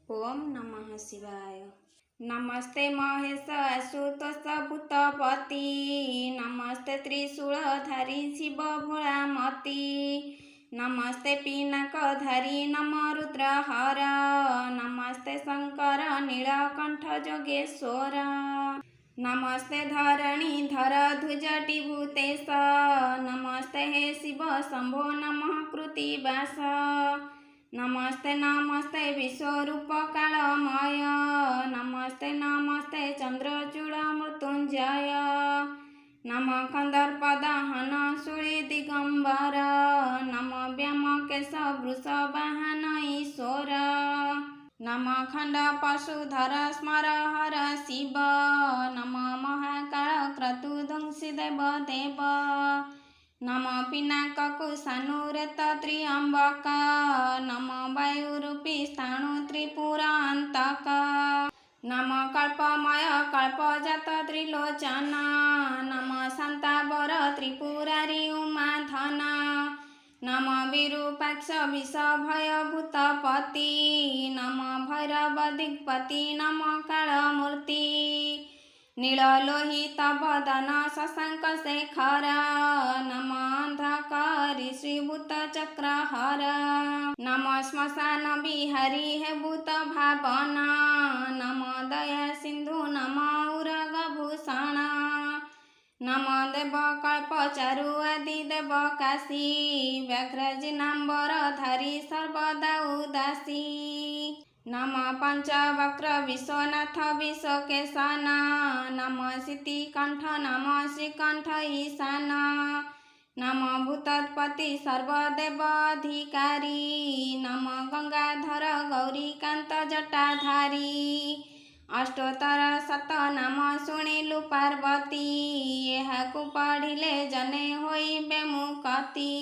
ओम नमः शिवाय। नमस्ते महेश आशुतोष भूतपति, नमस्ते त्रिशूलधारी शिव भोलामती, नमस्ते पिनाकधारी नम रुद्रहर, नमस्ते शंकर नीलकंठ जोगेश्वर, नमस्ते धरणीधर ध्वजटिभूतेश, नमस्ते हे शिव शंभो नमः कृतिवास, नमस्ते नमस्ते विश्वरूप कालमय, नमस्ते नमस्ते चंद्रचूड़ मृत्युंजय, नम कंदर्प दहन शूली दिगंबर, नम व्योमकेश वृषवाहन ईश्वर, नम खंड पशुधर स्मर हर शिव, नम महाकाल क्रतुदंसी देव देव, नम पिनाककुशानुरेत त्र्यंबक, नम वायुरूपी स्थाणु त्रिपुरांतक, नम कल्पमय कल्पजात त्रिलोचन, नम शांतावर त्रिपुरारी उमाधन, नम विरूपाक्ष विषभयभूतपति, नम भैरव दिग्पति नम कालमूर्ति, नीललोहित बदन शशांक शेखर, नम अंधकारी श्रीभूत चक्रहर, नम श्मशान बिहारी हे भूत भावना, नम दया सिंधु नम उरगभूषण, नम देव कल्पचारु आदि देव काशी, व्याघ्रजिनांबर धारी सर्वदा उदासी, नम पंचवक्र विश्वनाथ विश्वकेशन, नम सिद्धिकंठ नम श्रीकंठ ईशान, नम भूतत्पति सर्वदेवाधिकारी, नम गंगाधर गौरीकांत जटाधारी, अष्टोत्तर शत नाम शुणिलु पार्वती, एहाकु पढ़िले जने होइबे मुक्ति।